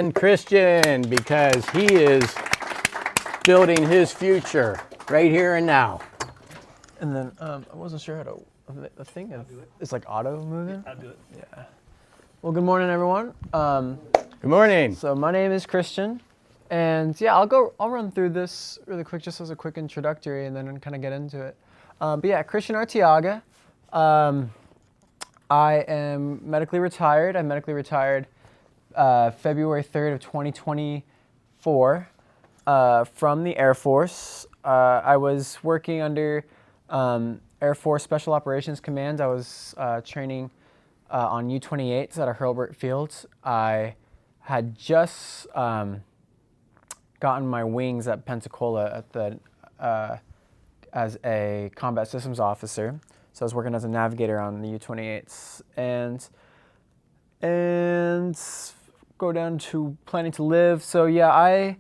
And Christian, because he is building his future right here and now. And then I wasn't sure how to. The thing is like auto moving. I'll do it. Yeah. Well, good morning, everyone. Good morning. So my name is Christian, and yeah, I'll run through this really quick, just as a quick introductory, and then kind of get into it. But yeah, Christian Arteaga. I am medically retired. I'm medically retired February 3rd of 2024 from the Air Force. I was working under Air Force Special Operations Command. I was training on U-28s at a Hurlburt Field. I had just gotten my wings at Pensacola at the as a combat systems officer. So I was working as a navigator on the U-28s and go down to planning to live. So yeah, I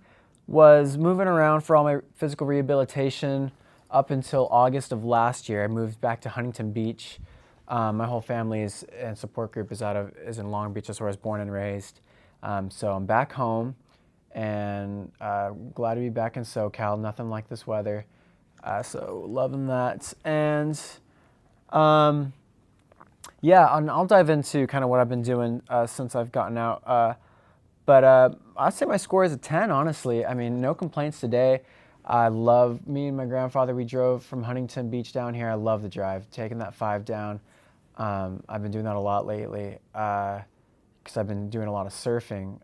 was moving around for all my physical rehabilitation up until August of last year. I moved back to Huntington Beach. My whole family and support group is in Long Beach. That's where I was born and raised. So I'm back home and glad to be back in SoCal. Nothing like this weather. So loving that. And yeah, and I'll dive into kind of what I've been doing since I've gotten out. But I'd say my score is a 10, honestly. I mean, no complaints today. Me and my grandfather, we drove from Huntington Beach down here. I love the drive, taking that 5 down. I've been doing that a lot lately because I've been doing a lot of surfing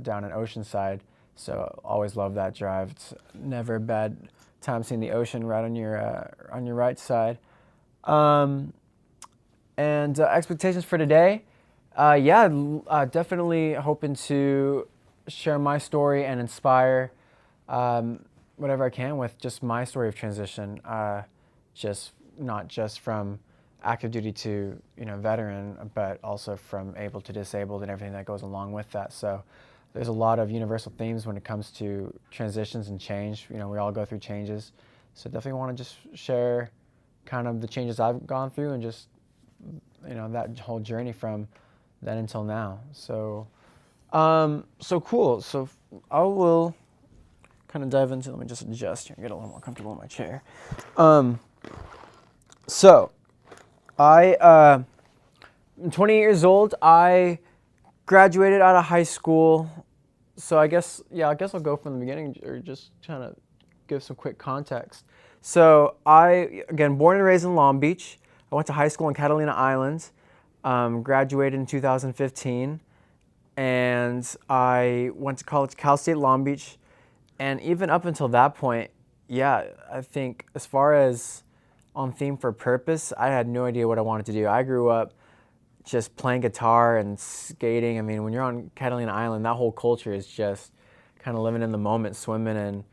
down in Oceanside. So always love that drive. It's never a bad time seeing the ocean right on your right side. And expectations for today, definitely hoping to share my story and inspire whatever I can with just my story of transition, just not just from active duty to veteran, but also from able to disabled and everything that goes along with that. So there's a lot of universal themes when it comes to transitions and change. We all go through changes, so definitely want to just share kind of the changes I've gone through and just that whole journey from then until now. So cool. So I will kind of dive into. Let me just adjust here and get a little more comfortable in my chair. So I'm 28 years old. I graduated out of high school. So I guess I'll go from the beginning or just kind of give some quick context. So again, born and raised in Long Beach. I went to high school in Catalina Island, graduated in 2015, and I went to college, Cal State Long Beach. And even up until that point, yeah, I think as far as on theme for purpose, I had no idea what I wanted to do. I grew up just playing guitar and skating. I mean, when you're on Catalina Island, that whole culture is just kind of living in the moment, swimming and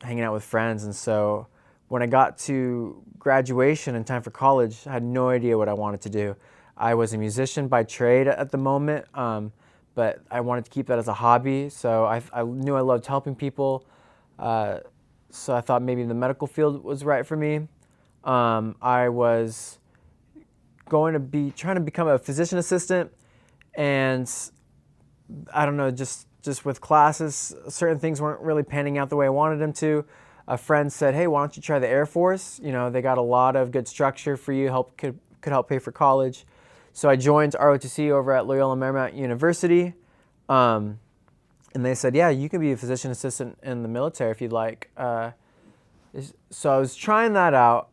hanging out with friends. And so when I got to graduation and time for college, I had no idea what I wanted to do. I was a musician by trade at the moment, but I wanted to keep that as a hobby. So I knew I loved helping people. So I thought maybe the medical field was right for me. I was going to be trying to become a physician assistant, and I don't know, just with classes, certain things weren't really panning out the way I wanted them to. A friend said, "Hey, why don't you try the Air Force? They got a lot of good structure for you, could help pay for college." So I joined ROTC over at Loyola Marymount University, and they said, "Yeah, you can be a physician assistant in the military if you'd like." So I was trying that out.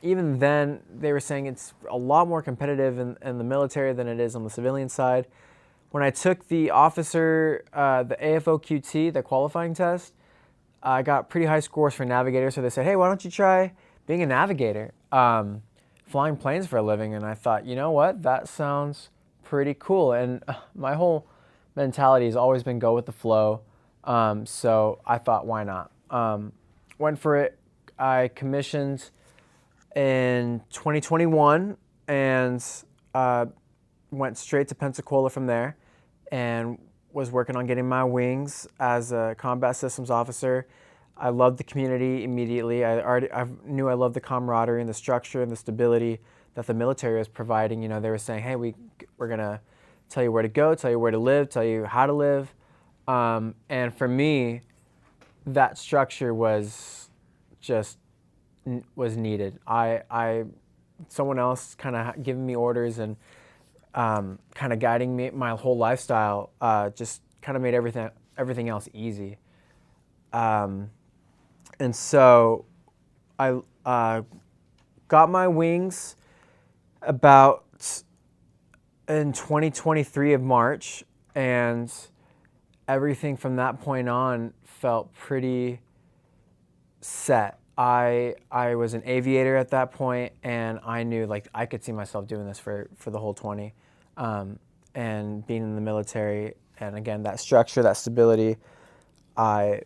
Even then, they were saying it's a lot more competitive in the military than it is on the civilian side. When I took the the AFOQT, the qualifying test, I got pretty high scores for navigator. So they said, "Hey, why don't you try being a navigator, flying planes for a living?" And I thought, you know what, that sounds pretty cool. And my whole mentality has always been go with the flow. So I thought, why not? Went for it. I commissioned in 2021 and went straight to Pensacola from there and was working on getting my wings as a combat systems officer. I loved the community immediately. I knew I loved the camaraderie and the structure and the stability that the military was providing. They were saying, "Hey, we're gonna tell you where to go, tell you where to live, tell you how to live. And for me, that structure was just was needed. Someone else kind of giving me orders and kind of guiding me my whole lifestyle just kind of made everything else easy. And so I got my wings about in 2023 of March, and everything from that point on felt pretty set. I was an aviator at that point, and I knew like I could see myself doing this for the whole 20, and being in the military, and again that structure, that stability, I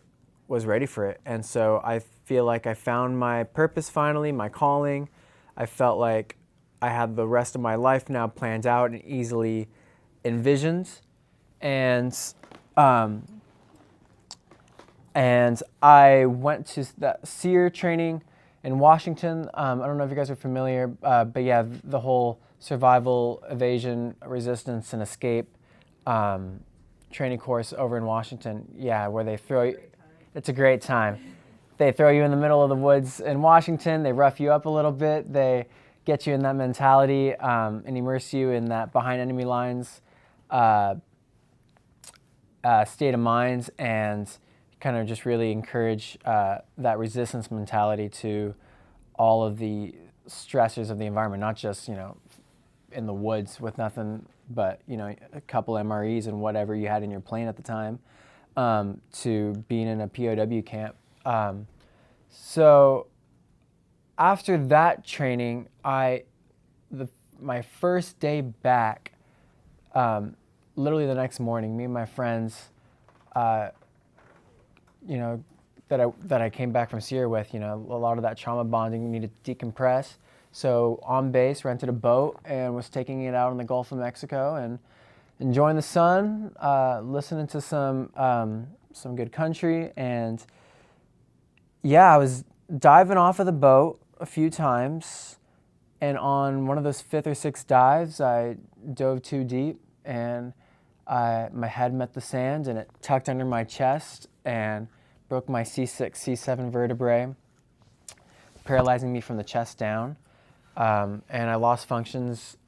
was ready for it. And so I feel like I found my purpose finally, my calling. I felt like I had the rest of my life now planned out and easily envisioned, and I went to that SEER training in Washington. I don't know if you guys are familiar, but yeah, the whole survival, evasion, resistance, and escape training course over in Washington. Yeah, where they throw you. It's a great time. They throw you in the middle of the woods in Washington. They rough you up a little bit. They get you in that mentality and immerse you in that behind enemy lines state of mind, and kind of just really encourage that resistance mentality to all of the stressors of the environment, not just, in the woods with nothing but, a couple MREs and whatever you had in your plane at the time, to being in a POW camp. So after that training, my first day back, literally the next morning, me and my friends, that I came back from Syria with, a lot of that trauma bonding needed to decompress. So on base, rented a boat and was taking it out in the Gulf of Mexico and enjoying the sun, listening to some good country. And yeah, I was diving off of the boat a few times, and on one of those 5th or 6th dives, I dove too deep, and my head met the sand, and it tucked under my chest and broke my C6, C7 vertebrae, paralyzing me from the chest down. And I lost functions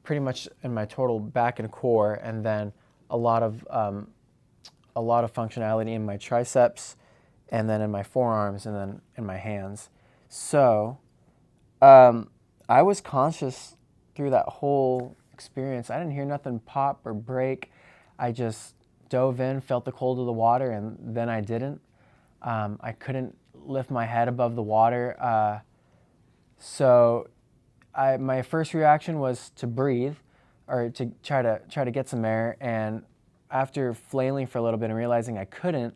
pretty much in my total back and core, and then a lot of functionality in my triceps, and then in my forearms, and then in my hands. So I was conscious through that whole experience. I didn't hear nothing pop or break. I just dove in, felt the cold of the water, and then I didn't. I couldn't lift my head above the water. So my first reaction was to breathe, or to try to get some air. And after flailing for a little bit and realizing I couldn't,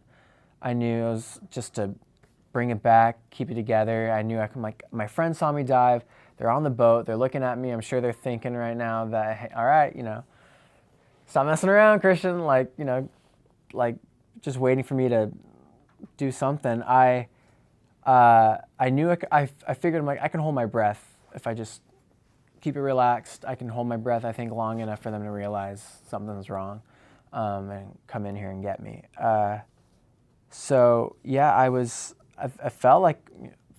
I knew it was just to bring it back, keep it together. I knew my friends saw me dive. They're on the boat. They're looking at me. I'm sure they're thinking right now that, hey, all right, stop messing around, Christian. Like just waiting for me to do something. I knew I figured I can hold my breath if I just keep it relaxed. I can hold my breath, I think, long enough for them to realize something's wrong, and come in here and get me. So yeah, I felt like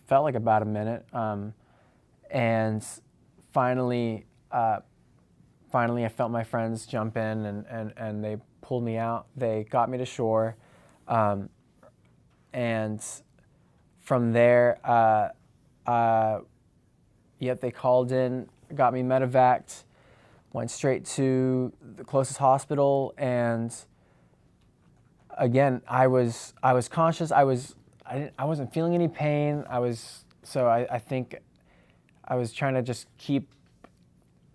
about a minute, and finally I felt my friends jump in and they pulled me out. They got me to shore, and from there, they called in, got me medevaced, went straight to the closest hospital, and again, I was conscious. I wasn't feeling any pain. I think I was trying to just keep.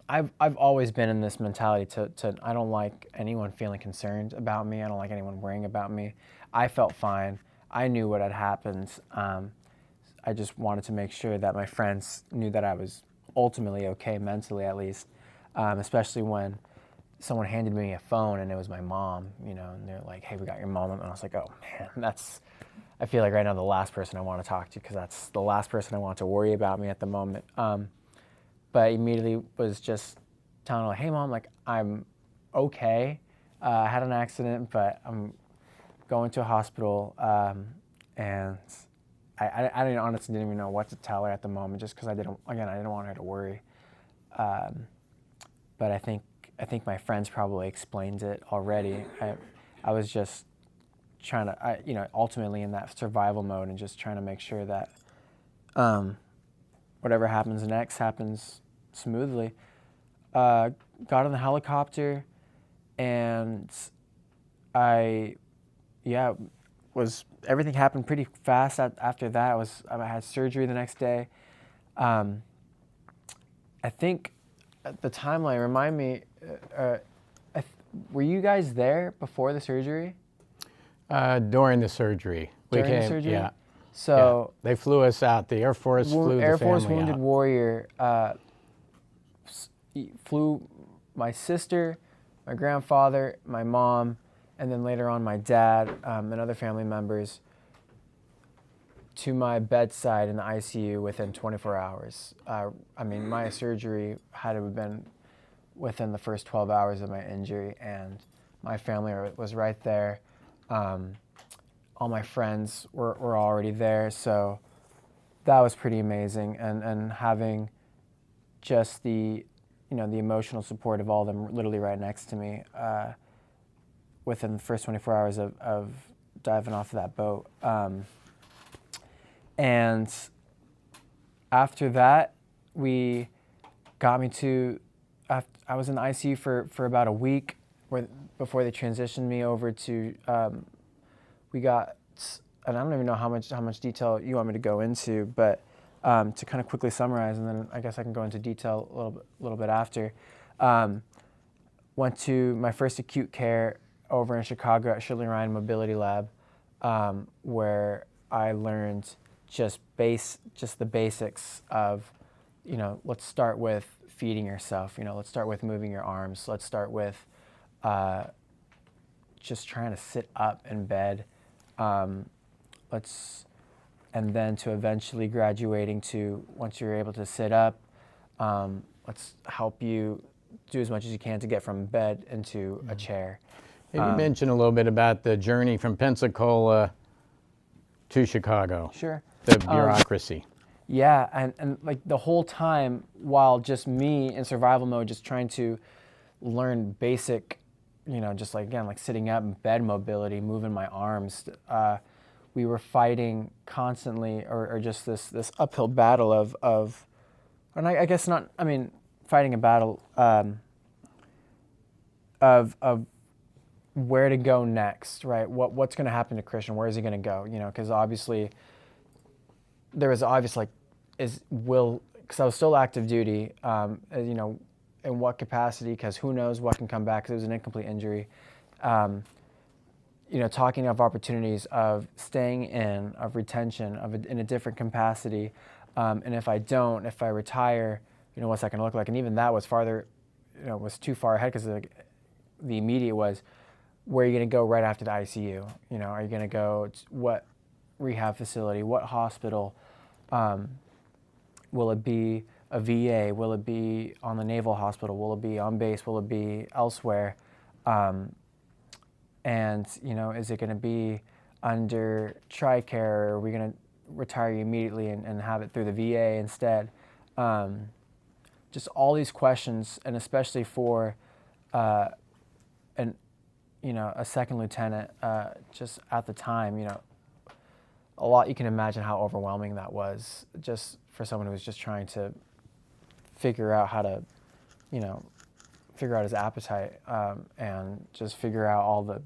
I've always been in this mentality to I don't like anyone feeling concerned about me. I don't like anyone worrying about me. I felt fine. I knew what had happened. I just wanted to make sure that my friends knew that I was ultimately okay, mentally at least, especially when someone handed me a phone and it was my mom, and they're like, hey, we got your mom. And I was like, oh man, I feel like right now the last person I want to talk to, because that's the last person I want to worry about me at the moment. But immediately was just telling her, like, hey mom, like I'm okay. I had an accident, but I'm going to a hospital, and I didn't honestly didn't even know what to tell her at the moment, just because I didn't want her to worry. But I think my friends probably explained it already. I was just trying to, ultimately in that survival mode and just trying to make sure that whatever happens next happens smoothly. Got on the helicopter, and everything happened pretty fast after that. I had surgery the next day. I think the timeline, remind me, were you guys there before the surgery? During the surgery. During the surgery? Yeah. So yeah. They flew us out. The Air Force flew Air the Force family Wounded out. Warrior flew my sister, my grandfather, my mom, and then later on my dad and other family members to my bedside in the ICU within 24 hours. My surgery had to have been within the first 12 hours of my injury, and my family was right there. All my friends were already there, so that was pretty amazing. And having just the emotional support of all of them literally right next to me within the first 24 hours of diving off of that boat. And after that, we got me to, I was in the ICU for about a week before they transitioned me over to, we got, and I don't even know how much detail you want me to go into, but to kind of quickly summarize, and then I guess I can go into detail a little bit after. Went to my first acute care over in Chicago at Shirley Ryan Mobility Lab, where I learned just the basics of, let's start with feeding yourself. Let's start with moving your arms. Let's start with just trying to sit up in bed. And then to eventually graduating to, once you're able to sit up, let's help you do as much as you can to get from bed into a chair. Maybe mention a little bit about the journey from Pensacola to Chicago. Sure. The bureaucracy. Yeah, and like the whole time, while just me in survival mode, just trying to learn basic, just like sitting up in bed mobility, moving my arms, we were fighting constantly, or just this uphill battle of, and I guess not, fighting a battle of where to go next, right? What's going to happen to Christian? Where is he going to go? Because obviously there was because I was still active duty, in what capacity, because who knows what can come back, because it was an incomplete injury. Talking of opportunities of staying in, of retention, in a different capacity, and if I retire, what's that going to look like? And even that was farther, was too far ahead, because the immediate was, where are you going to go right after the ICU? Are you going to go to what rehab facility, what hospital? Will it be a VA? Will it be on the Naval Hospital? Will it be on base? Will it be elsewhere? And is it going to be under TRICARE, or are we going to retire you immediately and have it through the VA instead? Just all these questions, and especially for a second lieutenant, just at the time, a lot, you can imagine how overwhelming that was, just for someone who was just trying to figure out how to, figure out his appetite, and just figure out all the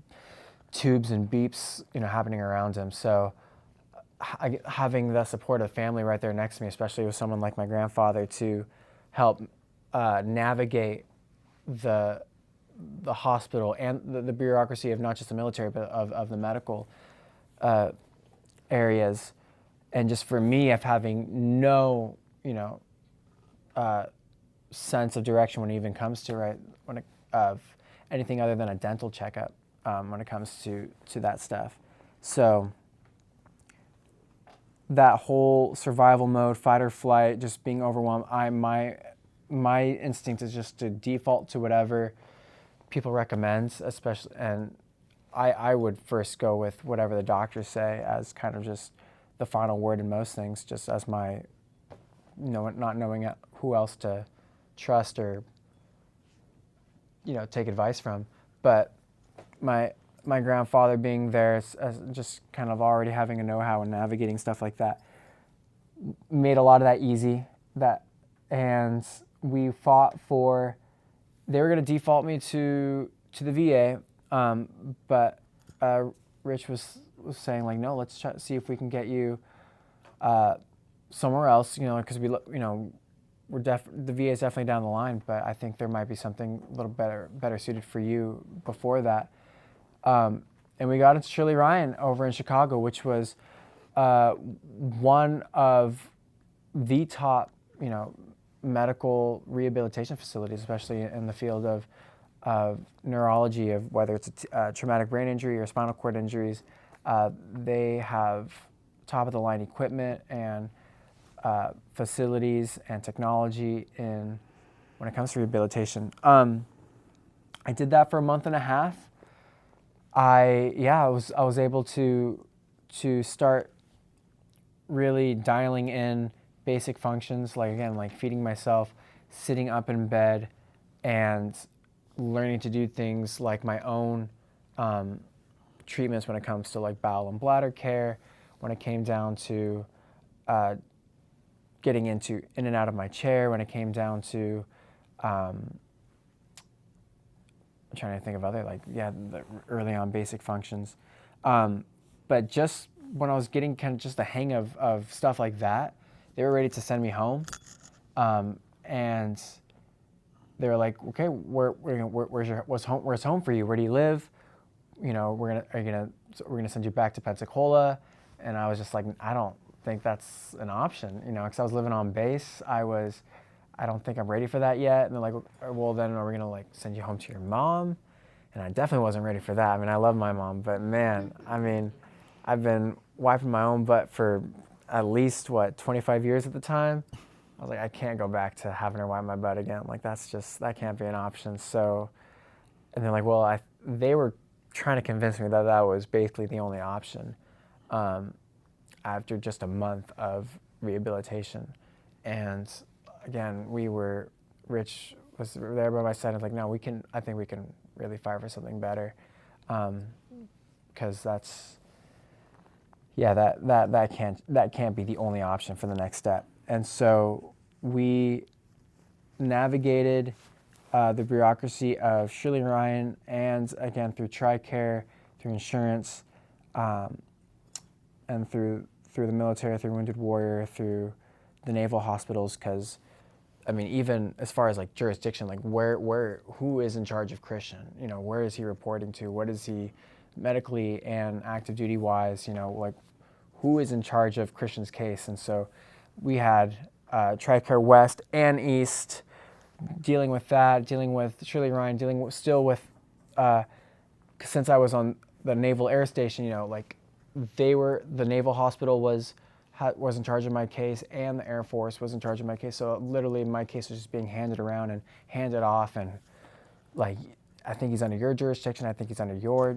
tubes and beeps, happening around him. So having the support of family right there next to me, especially with someone like my grandfather, to help navigate the hospital and the bureaucracy of not just the military, but of the medical areas, and just for me of having no sense of direction when it even comes to of anything other than a dental checkup, when it comes to that stuff. So that whole survival mode, fight or flight, just being overwhelmed, my instinct is just to default to whatever people recommend, especially, and I would first go with whatever the doctors say as kind of just the final word in most things, just as my, not knowing who else to trust or, take advice from. But my grandfather being there, just kind of already having a know-how in navigating stuff like that, made a lot of that easy. And we fought for. They were going to default me to the VA, but Rich was saying like, no, let's see if we can get you somewhere else, because the VA is definitely down the line, but I think there might be something a little better suited for you before that. And we got into Shirley Ryan over in Chicago, which was one of the top, medical rehabilitation facilities, especially in the field of neurology, of whether it's a traumatic brain injury or spinal cord injuries. They have top of the line equipment and facilities and technology when it comes to rehabilitation. I did that for a month and a half. I was able to start really dialing in basic functions, like feeding myself, sitting up in bed, and learning to do things like my own treatments when it comes to like bowel and bladder care, when it came down to getting in and out of my chair, when it came down to I'm trying to think of other the early on basic functions. But just when I was getting kind of just the hang of stuff like that, they were ready to send me home. And they were like, okay, where's home for you? Where do you live? We're gonna send you back to Pensacola. And I was just like, I don't think that's an option, because I was living on base. I don't think I'm ready for that yet. And they're like, well, then are we gonna send you home to your mom? And I definitely wasn't ready for that. I mean, I love my mom, but man, I've been wiping my own butt for at least 25 years at the time. I was like, I can't go back to having her wipe my butt again. That can't be an option. So, and they're like, well, they were trying to convince me that was basically the only option after just a month of rehabilitation. And again, Rich was there by my side. I was like, no, I think we can really fight for something better. Because that can't be the only option for the next step. And so we navigated the bureaucracy of Shirley Ryan, and again through TRICARE, through insurance, and through the military, through Wounded Warrior, through the naval hospitals. Because even as far as jurisdiction, who is in charge of Christian? Where is he reporting to? What is he medically and active duty wise? Who is in charge of Christian's case? And so we had TRICARE West and East dealing with that, dealing with Shirley Ryan, since I was on the Naval Air Station, the Naval Hospital was in charge of my case, and the Air Force was in charge of my case. So literally my case was just being handed around and handed off, and I think he's under your jurisdiction, I think he's under your,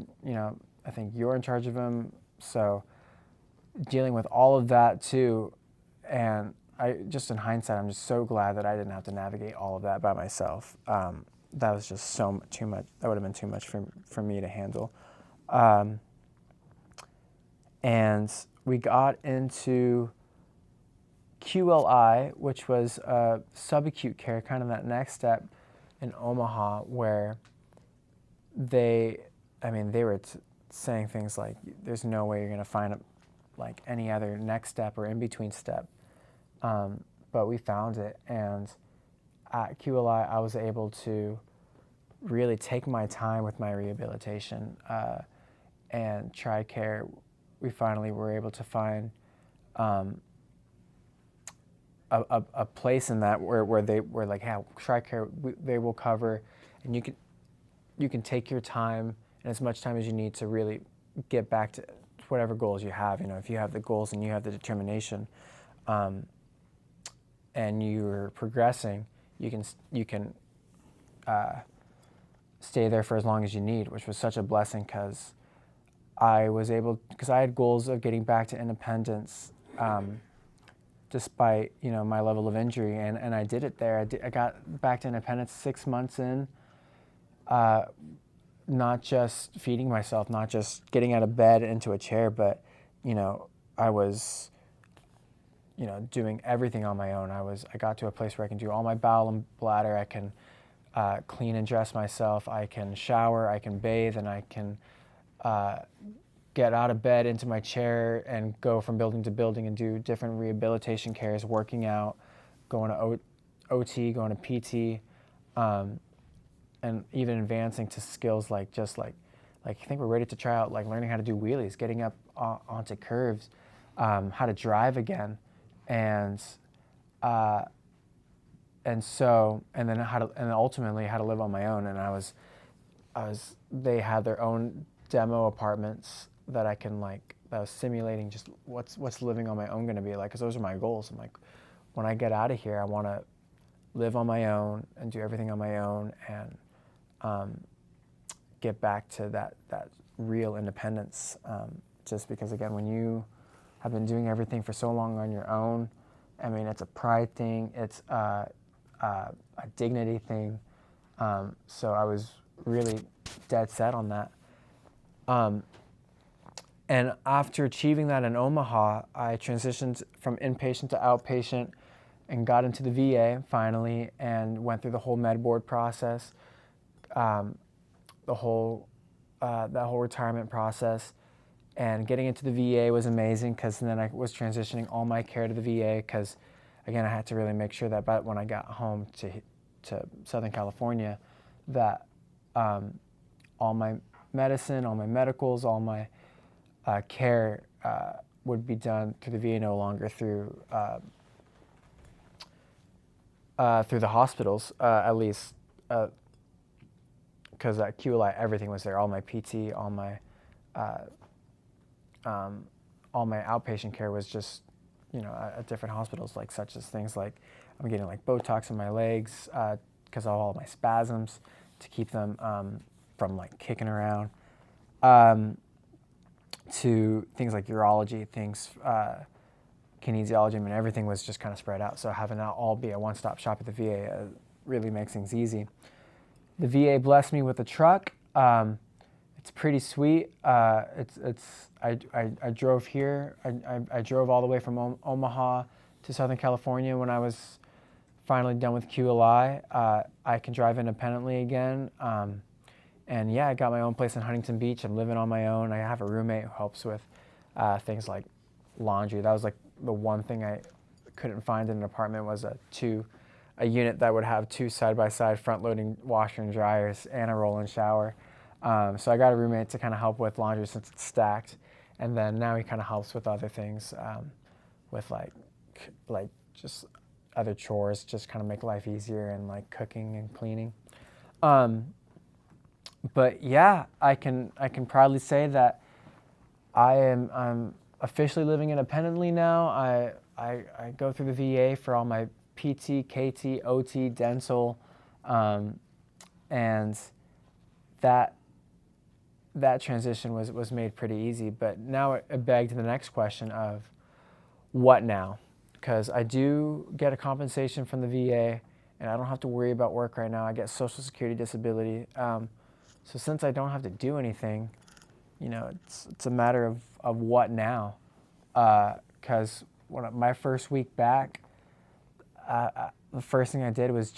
I think you're in charge of him. So dealing with all of that too, and in hindsight, I'm just so glad that I didn't have to navigate all of that by myself. That was just too much. That would have been too much for me to handle. And we got into QLI, which was subacute care, kind of that next step in Omaha, where they were saying things like, there's no way you're going to find any other next step or in-between step. But we found it, and at QLI, I was able to really take my time with my rehabilitation, and TRICARE. We finally were able to find a place in that where they were like, yeah, TRICARE, they will cover, and you can take your time and as much time as you need to really get back to whatever goals you have. If you have the goals and you have the determination, and you're progressing, you can stay there for as long as you need, which was such a blessing because because I had goals of getting back to independence, despite my level of injury, and I did it there. I got back to independence 6 months in, not just feeding myself, not just getting out of bed into a chair, but I was doing everything on my own. I got to a place where I can do all my bowel and bladder. I can clean and dress myself. I can shower. I can bathe, and I can get out of bed into my chair and go from building to building and do different rehabilitation cares, working out, going to OT, going to PT, and even advancing to skills like I think we're ready to try out learning how to do wheelies, getting up onto curves, how to drive again, and then ultimately how to live on my own. And they had their own demo apartments that that was simulating just what's living on my own going to be like, because those are my goals. I'm like, when I get out of here, I want to live on my own and do everything on my own and get back to that real independence. Just because, again, when you have been doing everything for so long on your own, I mean, it's a pride thing, it's a dignity thing. So I was really dead set on that. And after achieving that in Omaha, I transitioned from inpatient to outpatient and got into the VA finally, and went through the whole med board process, that whole retirement process. And getting into the VA was amazing, because then I was transitioning all my care to the VA, because again, I had to really make sure that when I got home to Southern California, that all my medicine, all my medicals, all my care would be done through the VA, no longer through the hospitals, at least, because at QLI everything was there. All my PT, all my outpatient care was just at different hospitals, such as things like I'm getting Botox in my legs because of all my spasms, to keep them from kicking around, to things like urology, kinesiology. I mean, everything was just kind of spread out. So having that all be a one-stop shop at the VA really makes things easy. The VA blessed me with a truck. It's pretty sweet. I drove here. I drove all the way from Omaha to Southern California when I was finally done with QLI. I can drive independently again. And yeah, I got my own place in Huntington Beach. I'm living on my own. I have a roommate who helps with things like laundry. That was the one thing I couldn't find in an apartment, was a unit that would have 2 side-by-side front-loading washer and dryers and a roll-in shower. So I got a roommate to kind of help with laundry since it's stacked, and then now he kind of helps with other things, with just other chores, just kind of make life easier, and cooking and cleaning. But yeah, I can proudly say that I'm officially living independently now. I go through the VA for all my PT, KT, OT, dental, and that transition was made pretty easy. But now it begged the next question of what now? Because I do get a compensation from the VA, and I don't have to worry about work right now. I get Social Security disability. So since I don't have to do anything, it's a matter of what now? Because my first week back, the first thing I did was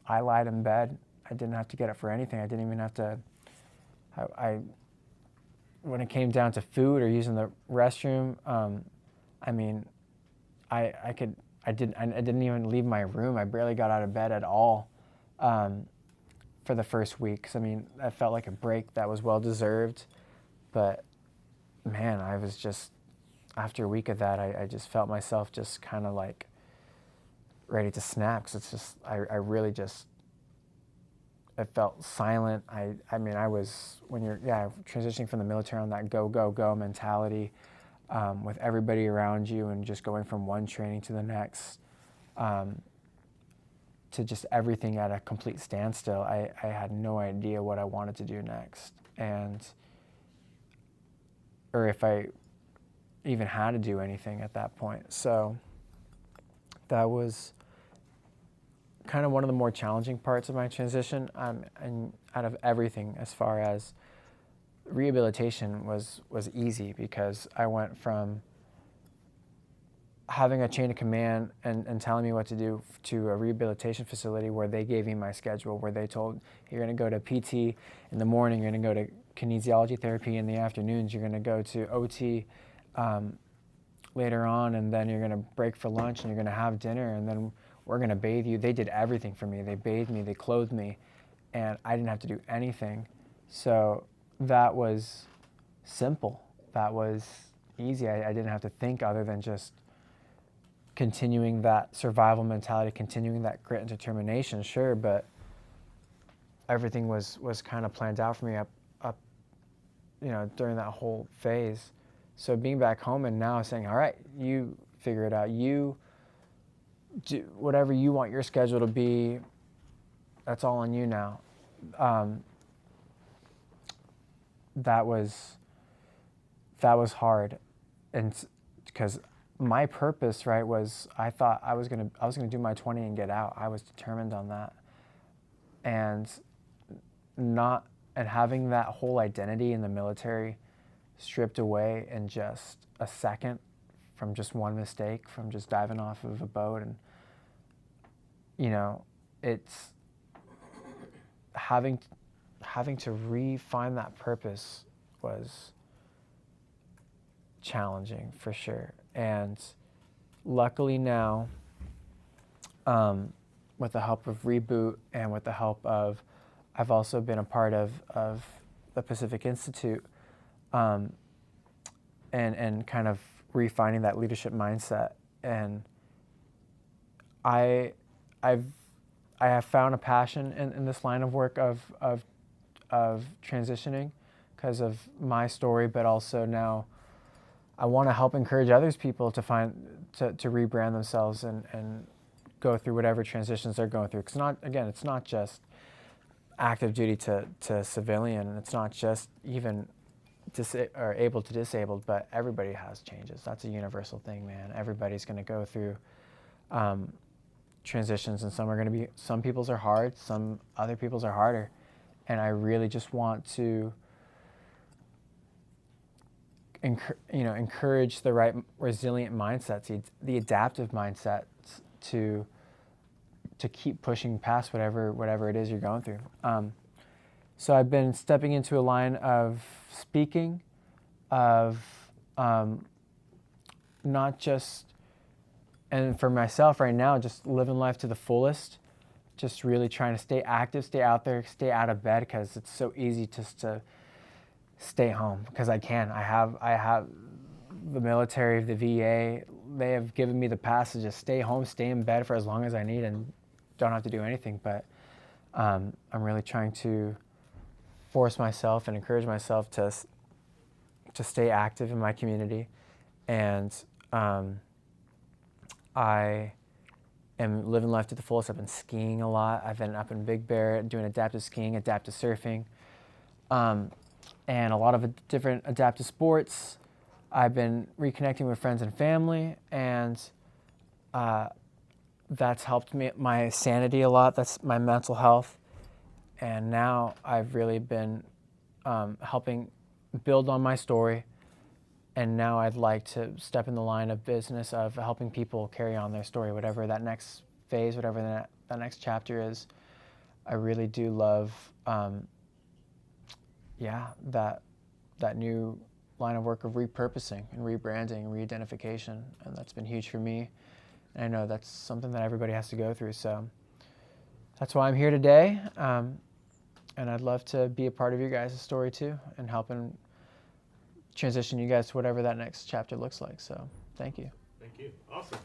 I lied in bed. I didn't have to get up for anything. I didn't even have to. When it came down to food or using the restroom, I didn't even leave my room. I barely got out of bed at all for the first week. 'Cause, I felt like a break that was well deserved, but man, I was just, after a week of that, I just felt myself just kind of ready to snap. 'Cause it's just, it felt silent. I was, when you're transitioning from the military on that go, go, go mentality, with everybody around you and just going from one training to the next, to just everything at a complete standstill. I had no idea what I wanted to do next, or if I even had to do anything at that point. So that was kind of one of the more challenging parts of my transition. And out of everything, as far as rehabilitation was easy, because I went from having a chain of command and telling me what to do to a rehabilitation facility where they gave me my schedule, where they told, you're going to go to PT in the morning, you're going to go to kinesiology therapy in the afternoons, you're going to go to OT later on, and then you're going to break for lunch and you're going to have dinner, and then we're going to bathe you. They did everything for me. They bathed me, they clothed me, and I didn't have to do anything. So that was simple. That was easy. I didn't have to think other than just continuing that survival mentality, continuing that grit and determination, sure, but everything was kind of planned out for me up during that whole phase. So being back home and now saying, all right, you figure it out. You do whatever you want your schedule to be. That's all on you now. That was hard, and because my purpose, right, was I thought I was gonna do my 20 and get out. I was determined on that, and having that whole identity in the military stripped away in just a second from just one mistake, from just diving off of a boat, and it's having to re-find that purpose was challenging for sure. And luckily now, with the help of Reboot and with the help of, I've also been a part of the Pacific Institute, and kind of refining that leadership mindset. And I have found a passion in this line of work of transitioning because of my story, but also now I want to help encourage others people to rebrand themselves and go through whatever transitions they're going through. Because it's not just active duty to civilian, and it's not just even able to disabled, but everybody has changes. That's a universal thing, man. Everybody's going to go through transitions, and some people's are hard, some other people's are harder. And I really just want to encourage the right resilient mindsets, the adaptive mindsets to keep pushing past whatever it is you're going through. So I've been stepping into a line of speaking, of not just, and for myself right now, just living life to the fullest, just really trying to stay active, stay out there, stay out of bed, because it's so easy just to stay home, because I have the military, the VA, they have given me the pass to just stay home, stay in bed for as long as I need and don't have to do anything. But I'm really trying to force myself and encourage myself to stay active in my community. And I am living life to the fullest. I've been skiing a lot. I've been up in Big Bear doing adaptive skiing, adaptive surfing, and a lot of different adaptive sports. I've been reconnecting with friends and family, and that's helped me, my sanity a lot. That's my mental health. And now I've really been helping build on my story. And now I'd like to step in the line of business of helping people carry on their story, whatever that next phase, whatever that next chapter is. I really do love, that new line of work of repurposing and rebranding and re-identification. And that's been huge for me. And I know that's something that everybody has to go through. So that's why I'm here today. And I'd love to be a part of your guys' story too, and helping transition you guys to whatever that next chapter looks like. So thank you. Thank you. Awesome.